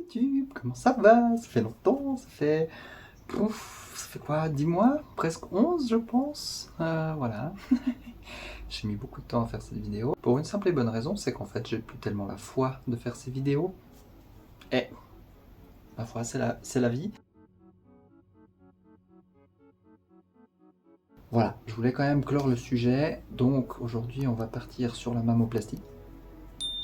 YouTube, comment ça va? Ça fait longtemps, ça fait... ça fait quoi? 10 mois? Presque 11 je pense. Voilà. J'ai mis beaucoup de temps à faire cette vidéo. Pour une simple et bonne raison, c'est qu'en fait j'ai plus tellement la foi de faire ces vidéos. Et ma foi, c'est la vie. Voilà, je voulais quand même clore le sujet, donc aujourd'hui on va partir sur la mammoplastie.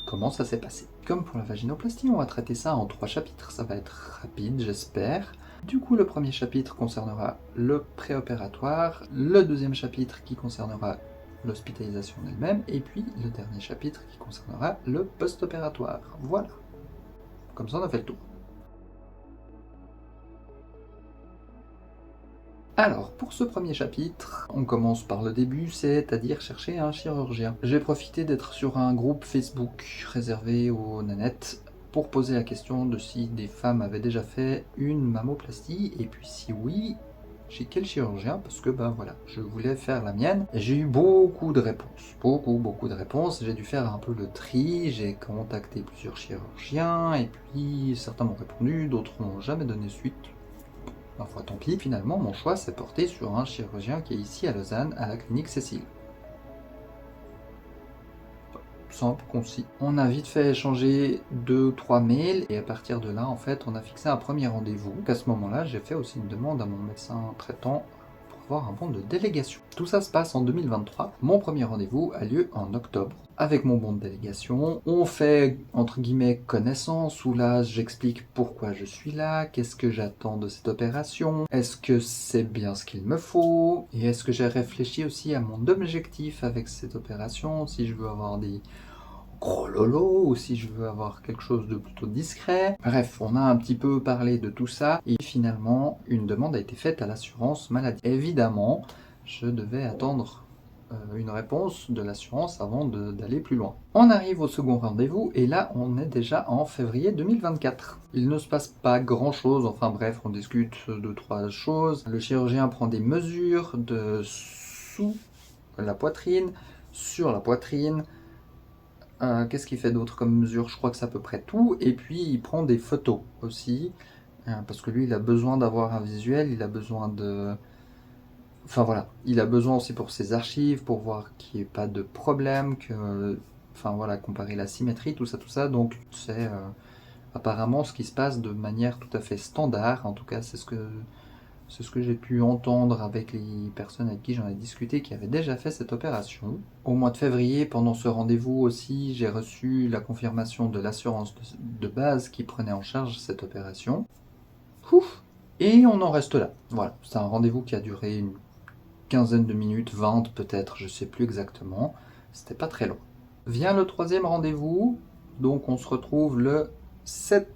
Comment ça s'est passé? Comme pour la vaginoplastie, on va traiter ça en 3 chapitres, ça va être rapide j'espère. Du coup, le premier chapitre concernera le préopératoire, le deuxième chapitre qui concernera l'hospitalisation en elle-même, et puis le dernier chapitre qui concernera le post-opératoire. Voilà, comme ça on a fait le tour. Alors, pour ce premier chapitre, on commence par le début, c'est-à-dire chercher un chirurgien. J'ai profité d'être sur un groupe Facebook réservé aux nanettes pour poser la question de si des femmes avaient déjà fait une mammoplastie, et puis si oui, chez quel chirurgien, parce que ben voilà, je voulais faire la mienne. J'ai eu beaucoup de réponses, beaucoup de réponses, j'ai dû faire un peu le tri, j'ai contacté plusieurs chirurgiens, et puis certains m'ont répondu, d'autres n'ont jamais donné suite. Parfois tant pis, finalement mon choix s'est porté sur un chirurgien qui est ici à Lausanne, à la clinique Cécile. Simple, concis. On a vite fait échanger 2-3 mails et à partir de là, en fait, on a fixé un premier rendez-vous. À ce moment-là, j'ai fait aussi une demande à mon médecin traitant pour avoir un bon de délégation. Tout ça se passe en 2023. Mon premier rendez-vous a lieu en octobre. Avec mon bon de délégation, on fait entre guillemets connaissance, où là j'explique pourquoi je suis là, qu'est-ce que j'attends de cette opération, est-ce que c'est bien ce qu'il me faut, et est-ce que j'ai réfléchi aussi à mon objectif avec cette opération, si je veux avoir des gros lolo ou si je veux avoir quelque chose de plutôt discret. Bref, on a un petit peu parlé de tout ça et finalement une demande a été faite à l'assurance maladie. Évidemment, je devais attendre une réponse de l'assurance avant d'aller plus loin. On arrive au second rendez-vous et là on est déjà en février 2024. Il ne se passe pas grand chose, enfin bref, on discute de 3 choses. Le chirurgien prend des mesures de sous la poitrine, sur la poitrine. Qu'est-ce qu'il fait d'autre comme mesure? Je crois que c'est à peu près tout. Et puis il prend des photos aussi, parce que lui il a besoin d'avoir un visuel, il a besoin de... Enfin voilà, il a besoin aussi pour ses archives, pour voir qu'il n'y ait pas de problème, que... Enfin voilà, comparer la symétrie, tout ça. Donc c'est apparemment ce qui se passe de manière tout à fait standard, en tout cas c'est ce que j'ai pu entendre avec les personnes avec qui j'en ai discuté qui avaient déjà fait cette opération. Au mois de février, pendant ce rendez-vous aussi, j'ai reçu la confirmation de l'assurance de base qui prenait en charge cette opération. Ouf. Et on en reste là. Voilà, c'est un rendez-vous qui a duré une quinzaine de minutes, 20 peut-être, je sais plus exactement. C'était pas très long. Vient le troisième rendez-vous, donc on se retrouve le 7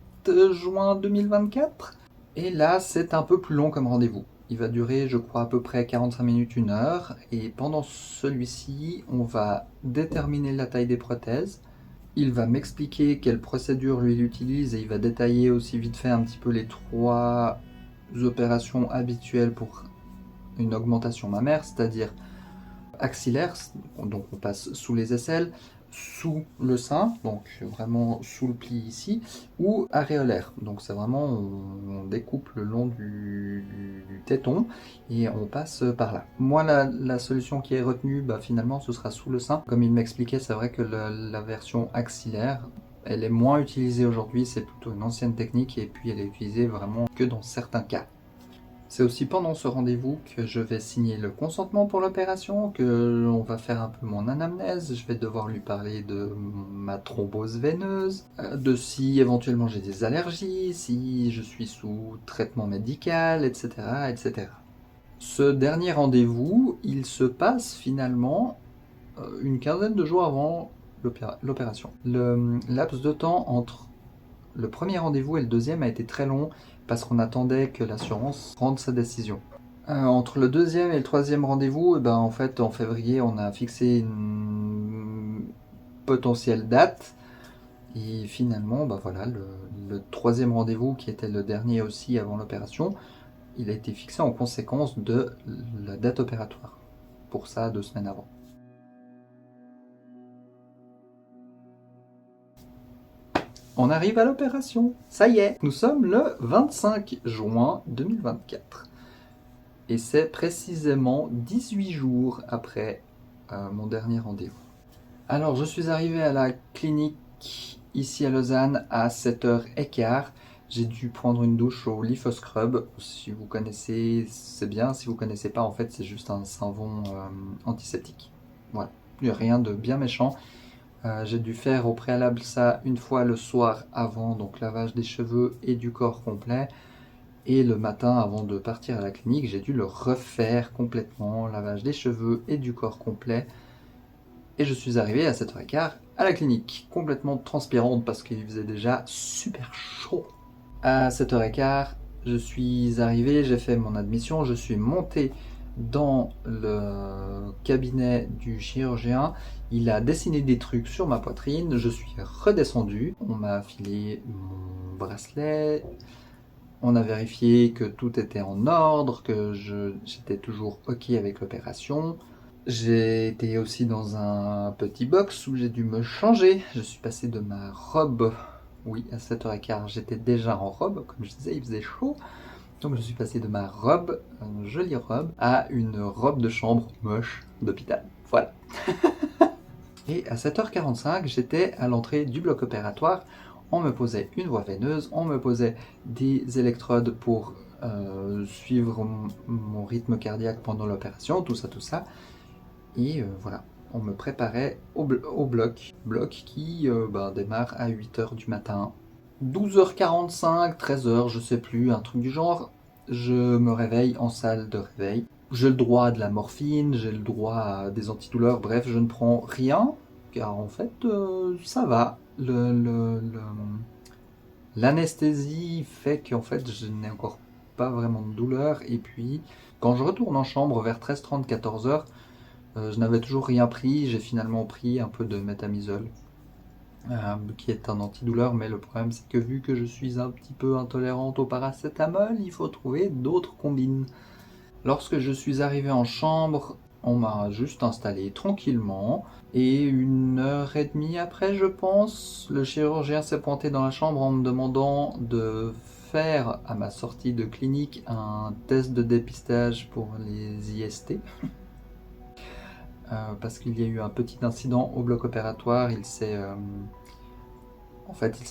juin 2024. Et là, c'est un peu plus long comme rendez-vous. Il va durer, je crois, à peu près 45 minutes, 1 heure. Et pendant celui-ci, on va déterminer la taille des prothèses. Il va m'expliquer quelle procédure lui il utilise et il va détailler aussi vite fait un petit peu les 3 opérations habituelles pour une augmentation mammaire, c'est-à-dire axillaire, donc on passe sous les aisselles, sous le sein, donc vraiment sous le pli ici, ou aréolaire, donc c'est vraiment, on découpe le long du téton et on passe par là. Moi la solution qui est retenue, finalement ce sera sous le sein. Comme il m'expliquait, c'est vrai que la version axillaire, elle est moins utilisée aujourd'hui, c'est plutôt une ancienne technique et puis elle est utilisée vraiment que dans certains cas. C'est aussi pendant ce rendez-vous que je vais signer le consentement pour l'opération, que on va faire un peu mon anamnèse, je vais devoir lui parler de ma thrombose veineuse, de si éventuellement j'ai des allergies, si je suis sous traitement médical, etc., etc. Ce dernier rendez-vous, il se passe finalement une quinzaine de jours avant l'opération. Le laps de temps entre le premier rendez-vous et le deuxième a été très long parce qu'on attendait que l'assurance rende sa décision. Entre le deuxième et le troisième rendez-vous, en fait, en février, on a fixé une potentielle date. Et finalement, voilà, le troisième rendez-vous, qui était le dernier aussi avant l'opération, il a été fixé en conséquence de la date opératoire. Pour ça, 2 semaines avant. On arrive à l'opération. Ça y est, nous sommes le 25 juin 2024. Et c'est précisément 18 jours après mon dernier rendez-vous. Alors, je suis arrivé à la clinique ici à Lausanne à 7h15. J'ai dû prendre une douche au Lifoscrub. Si vous connaissez, c'est bien. Si vous connaissez pas, en fait, c'est juste un savon antiseptique. Voilà, il n'y a rien de bien méchant. J'ai dû faire au préalable ça une fois le soir avant, donc lavage des cheveux et du corps complet. Et le matin, avant de partir à la clinique, j'ai dû le refaire complètement, lavage des cheveux et du corps complet. Et je suis arrivé à 7h15 à la clinique, complètement transpirante parce qu'il faisait déjà super chaud. À 7h15, je suis arrivé, j'ai fait mon admission, je suis monté dans le cabinet du chirurgien. Il a dessiné des trucs sur ma poitrine, je suis redescendu. On m'a filé mon bracelet, on a vérifié que tout était en ordre, que j'étais toujours OK avec l'opération. J'ai été aussi dans un petit box où j'ai dû me changer. Je suis passé de ma robe, oui, à 7h15, j'étais déjà en robe, comme je disais, il faisait chaud. Donc je suis passé de ma robe, une jolie robe, à une robe de chambre moche d'hôpital. Voilà. Et à 7h45, j'étais à l'entrée du bloc opératoire. On me posait une voie veineuse, on me posait des électrodes pour suivre mon rythme cardiaque pendant l'opération, tout ça. Et voilà, on me préparait au bloc qui démarre à 8h du matin. 12h45, 13h, je sais plus, un truc du genre, je me réveille en salle de réveil. J'ai le droit à de la morphine, j'ai le droit à des antidouleurs, bref, je ne prends rien, car en fait, ça va. L'anesthésie fait qu'en fait, je n'ai encore pas vraiment de douleur, et puis, quand je retourne en chambre vers 13h30, 14h, je n'avais toujours rien pris, j'ai finalement pris un peu de métamisol, qui est un antidouleur, mais le problème c'est que vu que je suis un petit peu intolérante au paracétamol, il faut trouver d'autres combines. Lorsque je suis arrivé en chambre, on m'a juste installé tranquillement, et 1h30 après, je pense, le chirurgien s'est pointé dans la chambre en me demandant de faire à ma sortie de clinique un test de dépistage pour les IST. Parce qu'il y a eu un petit incident au bloc opératoire, il s'est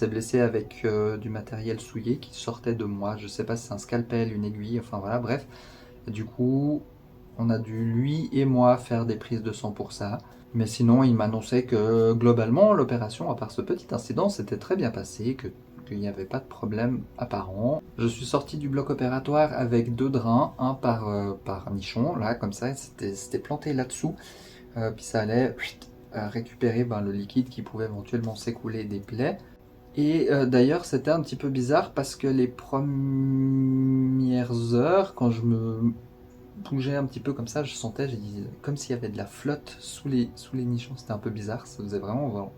blessé avec du matériel souillé qui sortait de moi, je sais pas si c'est un scalpel, une aiguille, enfin voilà, bref. Et du coup, on a dû, lui et moi, faire des prises de sang pour ça. Mais sinon, il m'annonçait que globalement, l'opération, à part ce petit incident, s'était très bien passé, qu'il n'y avait pas de problème apparent. Je suis sorti du bloc opératoire avec 2 drains, un par nichon, là, comme ça, c'était planté là-dessous. Puis ça allait récupérer le liquide qui pouvait éventuellement s'écouler des plaies. Et d'ailleurs, c'était un petit peu bizarre parce que les premières heures, quand je me bougeais un petit peu comme ça, je sentais comme s'il y avait de la flotte sous les nichons. C'était un peu bizarre, ça faisait vraiment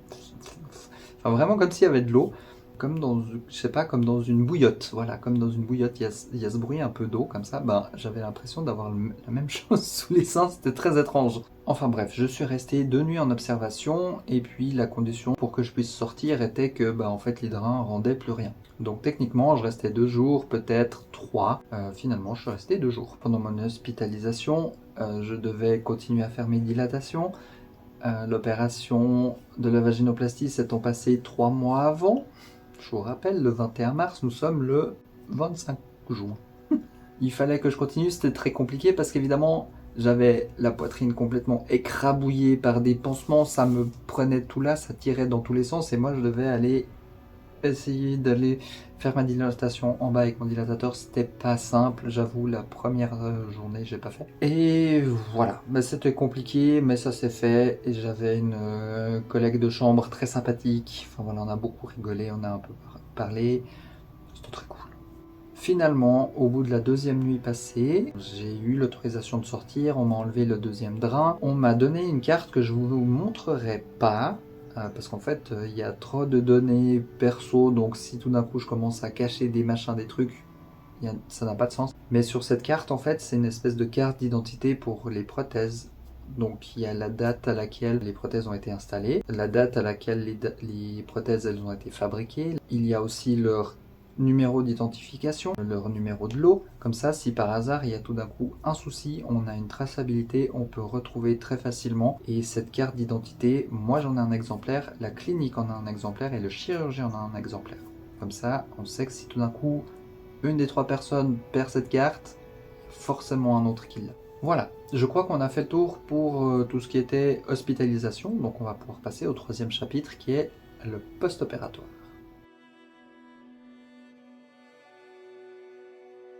comme s'il y avait de l'eau. Comme dans, je sais pas, comme dans une bouillotte. Voilà, comme dans une bouillotte, il y a ce bruit un peu d'eau comme ça. J'avais l'impression d'avoir la même chose sous les seins, c'était très étrange. Enfin bref, je suis resté 2 nuits en observation, et puis la condition pour que je puisse sortir était que en fait les drains rendaient plus rien. Donc techniquement, je restais 2 jours, peut-être 3. Finalement, je suis resté 2 jours. Pendant mon hospitalisation, je devais continuer à faire mes dilatations. L'opération de la vaginoplastie s'étant passée 3 mois avant. Je vous rappelle, le 21 mars, nous sommes le 25 juin. Il fallait que je continue, c'était très compliqué parce qu'évidemment, j'avais la poitrine complètement écrabouillée par des pansements, ça me prenait tout là, ça tirait dans tous les sens, et moi je devais aller essayer d'aller faire ma dilatation en bas avec mon dilatateur. C'était pas simple, j'avoue, la première journée j'ai pas fait. Et voilà, c'était compliqué, mais ça s'est fait, et j'avais une collègue de chambre très sympathique. Enfin voilà, on a beaucoup rigolé, on a un peu parlé, c'était très cool. Finalement, au bout de la 2e nuit passée, j'ai eu l'autorisation de sortir, on m'a enlevé le 2e drain, on m'a donné une carte que je vous montrerai pas, parce qu'en fait, il y a trop de données perso, donc si tout d'un coup je commence à cacher des machins, des trucs, ça n'a pas de sens. Mais sur cette carte, en fait, c'est une espèce de carte d'identité pour les prothèses. Donc il y a la date à laquelle les prothèses ont été installées, la date à laquelle les prothèses elles ont été fabriquées. Il y a aussi leur numéro d'identification, leur numéro de lot. Comme ça, si par hasard il y a tout d'un coup un souci, on a une traçabilité, on peut retrouver très facilement. Et cette carte d'identité, moi j'en ai un exemplaire, la clinique en a un exemplaire et le chirurgien en a un exemplaire. Comme ça, on sait que si tout d'un coup, une des 3 personnes perd cette carte, forcément un autre qui l'a. Voilà, je crois qu'on a fait le tour pour tout ce qui était hospitalisation, donc on va pouvoir passer au 3e chapitre qui est le post-opératoire.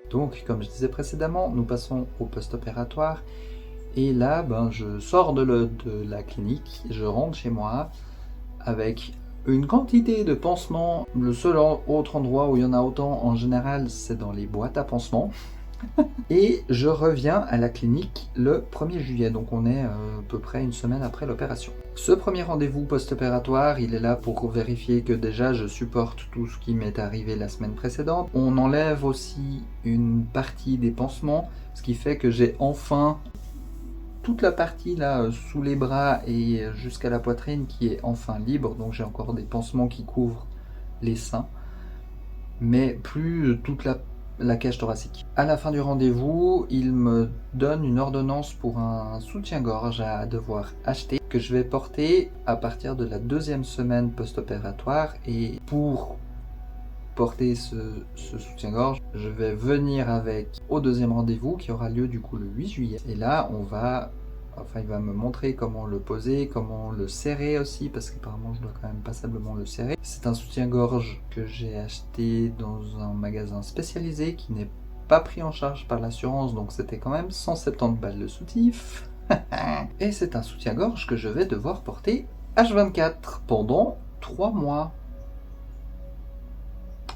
Donc, comme je disais précédemment, nous passons au post-opératoire. Et là, je sors de la clinique, je rentre chez moi avec une quantité de pansements. Le seul autre endroit où il y en a autant en général, c'est dans les boîtes à pansements. Et je reviens à la clinique le 1er juillet, donc on est à peu près une semaine après l'opération. Ce premier rendez-vous post-opératoire, il est là pour vérifier que déjà je supporte tout ce qui m'est arrivé la semaine précédente. On enlève aussi une partie des pansements, ce qui fait que j'ai enfin toute la partie là sous les bras et jusqu'à la poitrine qui est enfin libre, donc j'ai encore des pansements qui couvrent les seins, mais plus toute la cage thoracique. À la fin du rendez-vous, il me donne une ordonnance pour un soutien-gorge à devoir acheter que je vais porter à partir de la 2e semaine post-opératoire. Et pour porter ce soutien-gorge, je vais venir avec au 2e rendez-vous qui aura lieu du coup le 8 juillet. Et là, il va me montrer comment le poser, comment le serrer aussi, parce qu'apparemment je dois quand même passablement le serrer. C'est un soutien-gorge que j'ai acheté dans un magasin spécialisé qui n'est pas pris en charge par l'assurance, donc c'était quand même 170 balles le soutif. Et c'est un soutien-gorge que je vais devoir porter H24 pendant 3 mois.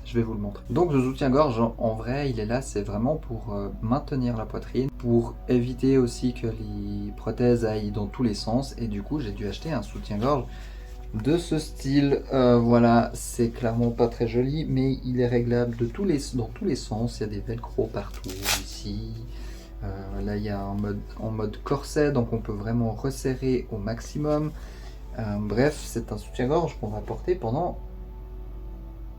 Je vais vous le montrer. Donc le soutien-gorge, en vrai, il est là, c'est vraiment pour maintenir la poitrine, pour éviter aussi que les prothèses aillent dans tous les sens. Et du coup, j'ai dû acheter un soutien-gorge de ce style. Voilà, c'est clairement pas très joli, mais il est réglable dans tous les sens. Il y a des velcro partout, ici. Là, il y a en mode corset, donc on peut vraiment resserrer au maximum. Bref, c'est un soutien-gorge qu'on va porter pendant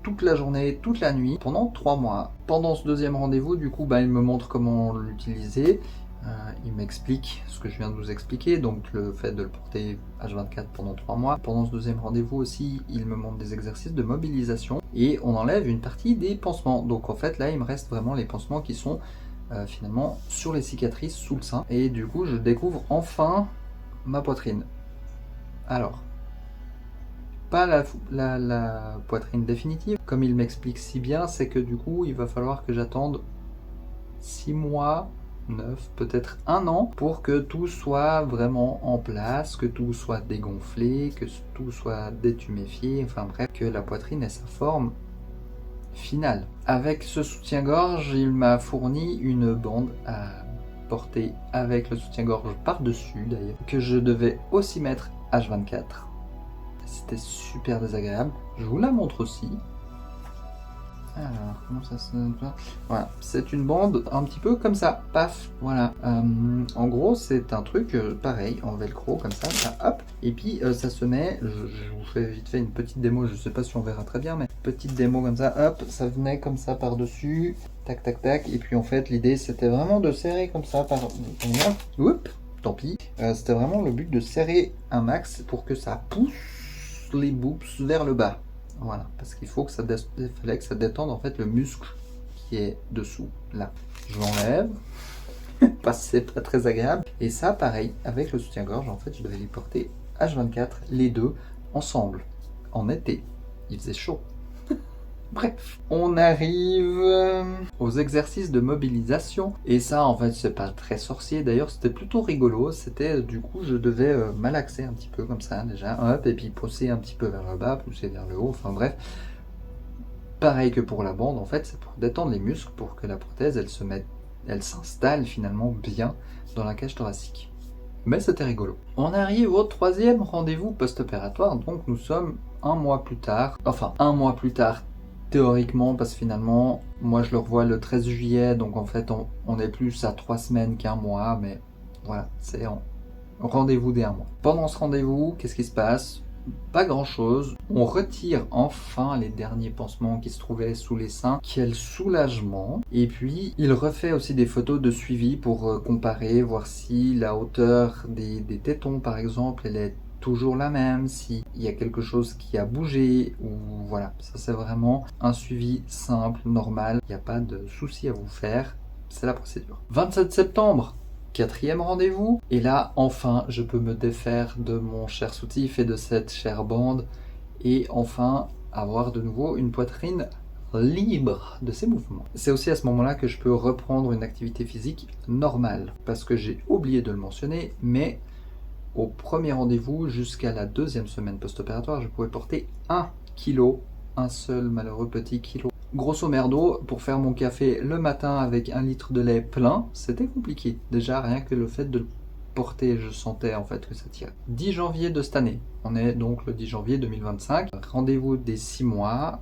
toute la journée, toute la nuit, pendant 3 mois. Pendant ce 2e rendez-vous, du coup, il me montre comment l'utiliser. Il m'explique ce que je viens de vous expliquer, donc le fait de le porter H24 pendant 3 mois. Pendant ce 2e rendez-vous aussi, il me montre des exercices de mobilisation et on enlève une partie des pansements. Donc en fait, là, il me reste vraiment les pansements qui sont finalement sur les cicatrices sous le sein. Et du coup, je découvre enfin ma poitrine. Alors, pas la poitrine définitive. Comme il m'explique si bien, c'est que du coup, il va falloir que j'attende 6 mois, 9, peut-être 1 an, pour que tout soit vraiment en place, que tout soit dégonflé, que tout soit détuméfié, enfin bref, que la poitrine ait sa forme finale. Avec ce soutien-gorge, il m'a fourni une bande à porter avec le soutien-gorge par-dessus d'ailleurs, que je devais aussi mettre H24. C'était super désagréable. Je vous la montre aussi. Alors, comment ça se... Voilà, c'est une bande un petit peu comme ça, paf, voilà. En gros, c'est un truc pareil, en velcro, comme ça, hop. Et puis, ça se met, je vous fais vite fait une petite démo, je sais pas si on verra très bien, mais petite démo comme ça, hop, ça venait comme ça par-dessus, tac, tac, tac. Et puis, en fait, l'idée, c'était vraiment de serrer comme ça, oups, tant pis. C'était vraiment le but de serrer un max pour que ça pousse les boobs vers le bas. Voilà, parce qu'il faut que fallait que ça détende en fait le muscle qui est dessous, là. Je l'enlève, parce que c'est pas très agréable. Et ça, pareil, avec le soutien-gorge, en fait, je devais les porter H24, les deux, ensemble, en été. Il faisait chaud. Bref, on arrive aux exercices de mobilisation. Et ça, en fait, c'est pas très sorcier. D'ailleurs, c'était plutôt rigolo. C'était, du coup, je devais malaxer un petit peu comme ça, déjà. Hop, et puis pousser un petit peu vers le bas, pousser vers le haut. Enfin, bref. Pareil que pour la bande, en fait, c'est pour détendre les muscles, pour que la prothèse, elle s'installe finalement bien dans la cage thoracique. Mais c'était rigolo. On arrive au 3e rendez-vous post-opératoire. Donc, nous sommes 1 mois plus tard. Enfin, 1 mois plus tard, théoriquement, parce que finalement, moi je le revois le 13 juillet, donc en fait on est plus à 3 semaines qu'1 mois, mais voilà, rendez-vous dès un mois. Pendant ce rendez-vous, qu'est-ce qui se passe? Pas grand chose. On retire enfin les derniers pansements qui se trouvaient sous les seins. Quel soulagement. Et puis il refait aussi des photos de suivi pour comparer, voir si la hauteur des tétons par exemple, elle est toujours la même, s'il y a quelque chose qui a bougé, ou voilà. Ça c'est vraiment un suivi simple, normal. Il n'y a pas de souci à vous faire. C'est la procédure. 27 septembre. 4e rendez-vous, et là enfin je peux me défaire de mon cher soutif et de cette chère bande et enfin avoir de nouveau une poitrine libre de ses mouvements. C'est aussi à ce moment-là que je peux reprendre une activité physique normale, parce que j'ai oublié de le mentionner, mais au premier rendez-vous jusqu'à la 2e semaine post-opératoire, je pouvais porter 1 kg, un seul malheureux petit kilo. Grosso merdo, pour faire mon café le matin avec 1 litre de lait plein, c'était compliqué. Déjà, rien que le fait de le porter, je sentais en fait que ça tirait. 10 janvier de cette année, on est donc le 10 janvier 2025. Rendez-vous des 6 mois.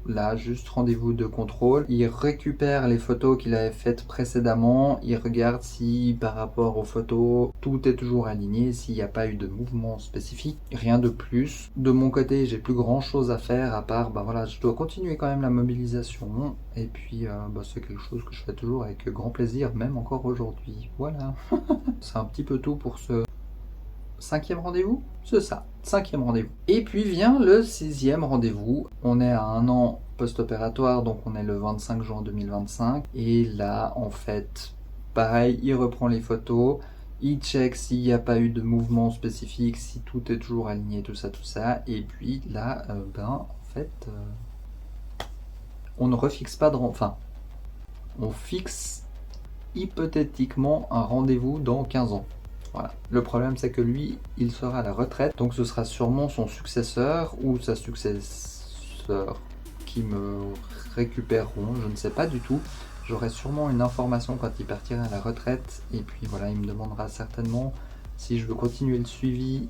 Là, juste rendez-vous de contrôle. Il récupère les photos qu'il avait faites précédemment. Il regarde si par rapport aux photos, tout est toujours aligné, s'il n'y a pas eu de mouvement spécifique. Rien de plus. De mon côté, j'ai plus grand chose à faire à part, voilà, je dois continuer quand même la mobilisation. Et puis, c'est quelque chose que je fais toujours avec grand plaisir, même encore aujourd'hui. Voilà. C'est un petit peu tout pour ce 5e rendez-vous, c'est ça, 5e rendez-vous. Et puis vient le 6e rendez-vous. On est à 1 an post-opératoire, donc on est le 25 juin 2025. Et là, en fait, pareil, il reprend les photos, il check s'il n'y a pas eu de mouvement spécifique, si tout est toujours aligné, tout ça. Et puis là, en fait, on ne refixe pas de... Enfin, on fixe hypothétiquement un rendez-vous dans 15 ans. Voilà. Le problème, c'est que lui, il sera à la retraite, donc ce sera sûrement son successeur ou sa successeur qui me récupéreront, je ne sais pas du tout. J'aurai sûrement une information quand il partira à la retraite, et puis voilà, il me demandera certainement si je veux continuer le suivi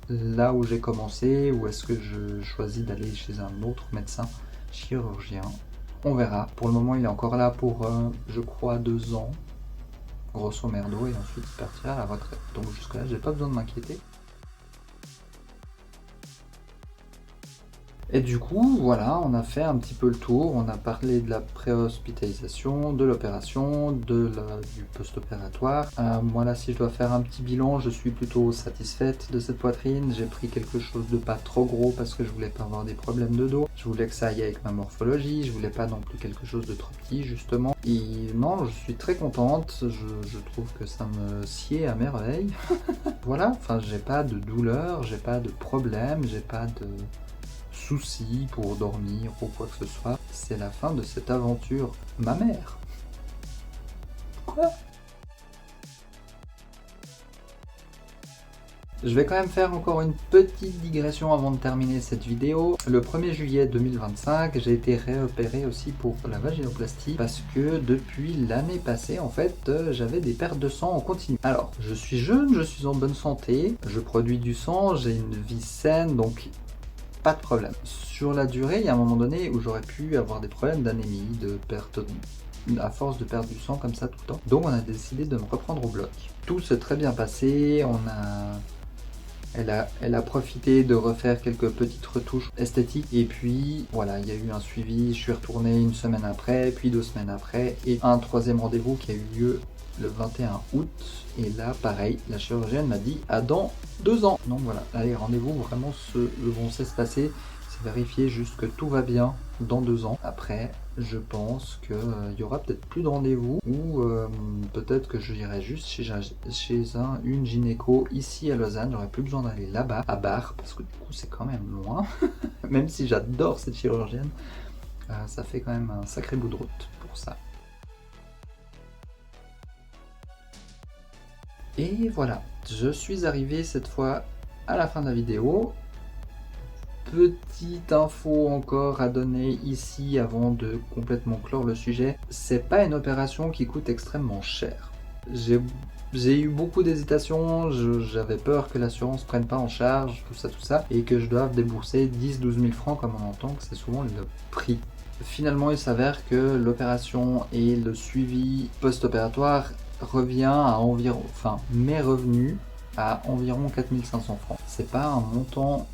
là où j'ai commencé, ou est-ce que je choisis d'aller chez un autre médecin chirurgien. On verra. Pour le moment, il est encore là pour, je crois, 2 ans. Grosso merdo, et ensuite il partira à la retraite. Donc jusque là, j'ai pas besoin de m'inquiéter. Et du coup, voilà, on a fait un petit peu le tour. On a parlé de la préhospitalisation, de l'opération, du post-opératoire. Moi là, si je dois faire un petit bilan, je suis plutôt satisfaite de cette poitrine. J'ai pris quelque chose de pas trop gros parce que je voulais pas avoir des problèmes de dos. Je voulais que ça aille avec ma morphologie. Je voulais pas non plus quelque chose de trop petit, justement. Et non, je suis très contente. Je trouve que ça me sied à merveille. Voilà, enfin, j'ai pas de douleur, j'ai pas de problème, j'ai pas de soucis pour dormir ou quoi que ce soit. C'est la fin de cette aventure. Ma mère. Quoi? Je vais quand même faire encore une petite digression avant de terminer cette vidéo. Le 1er juillet 2025, j'ai été réopéré aussi pour la vaginoplastie parce que depuis l'année passée, en fait, j'avais des pertes de sang en continu. Alors, je suis jeune, je suis en bonne santé, je produis du sang, j'ai une vie saine, donc pas de problème. Sur la durée, il y a un moment donné où j'aurais pu avoir des problèmes d'anémie, de perte, à force de perdre du sang comme ça tout le temps. Donc on a décidé de me reprendre au bloc. Tout s'est très bien passé, elle a profité de refaire quelques petites retouches esthétiques et puis voilà, il y a eu un suivi, je suis retourné 1 semaine après, puis 2 semaines après et un 3e rendez-vous qui a eu lieu le 21 août et là pareil, la chirurgienne m'a dit à dans 2 ans. Donc voilà, là les rendez-vous vraiment vont s'espacer, c'est vérifier juste que tout va bien dans 2 ans. Après, je pense qu'il y aura peut-être plus de rendez-vous ou peut-être que j'irai juste chez une gynéco ici à Lausanne. J'aurais plus besoin d'aller là-bas, à Bar, parce que du coup c'est quand même loin. Même si j'adore cette chirurgienne, ça fait quand même un sacré bout de route pour ça. Et voilà, je suis arrivé cette fois à la fin de la vidéo. Petite info encore à donner ici avant de complètement clore le sujet, c'est pas une opération qui coûte extrêmement cher. J'ai eu beaucoup d'hésitations, j'avais peur que l'assurance prenne pas en charge, tout ça, et que je doive débourser 10-12 000 francs comme on entend que c'est souvent le prix. Finalement, il s'avère que l'opération et le suivi post-opératoire revient à environ, mes revenus à environ 4500 francs. C'est pas un montant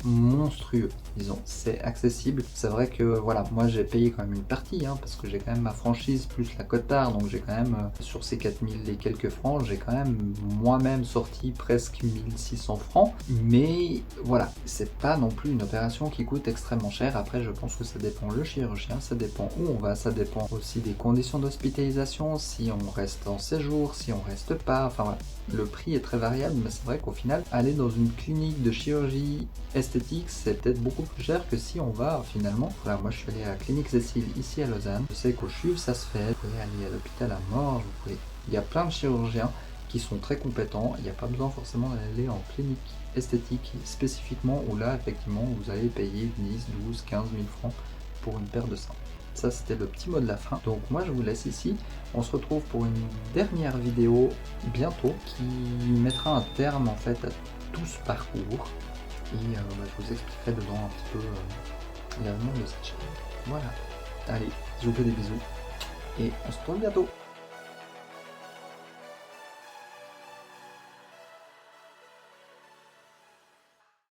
monstrueux, disons, c'est accessible. C'est vrai que voilà, moi j'ai payé quand même une partie, hein, parce que j'ai quand même ma franchise plus la cote-part, donc j'ai quand même sur ces 4000 et quelques francs, j'ai quand même moi-même sorti presque 1600 francs, mais voilà, c'est pas non plus une opération qui coûte extrêmement cher. Après, je pense que ça dépend le chirurgien, ça dépend où on va, ça dépend aussi des conditions d'hospitalisation, si on reste en séjour, si on reste pas, enfin voilà. Le prix est très variable, mais c'est vrai qu'au final, aller dans une clinique de chirurgie esthétique, c'est peut-être beaucoup plus cher que si on va finalement. Voilà, moi je suis allé à la clinique Cécile ici à Lausanne. Je sais qu'au CHUV ça se fait. Vous pouvez aller à l'hôpital à Morges, vous pouvez. Il y a plein de chirurgiens qui sont très compétents. Il n'y a pas besoin forcément d'aller en clinique esthétique spécifiquement, où là effectivement vous allez payer 10, 12, 15 000 francs pour une paire de seins. Ça c'était le petit mot de la fin. Donc moi je vous laisse ici. On se retrouve pour une dernière vidéo bientôt qui mettra un terme en fait à tout ce parcours. Et je vous expliquerai dedans un petit peu l'avenir de cette chaîne. Voilà. Allez, je vous fais des bisous et on se retrouve bientôt.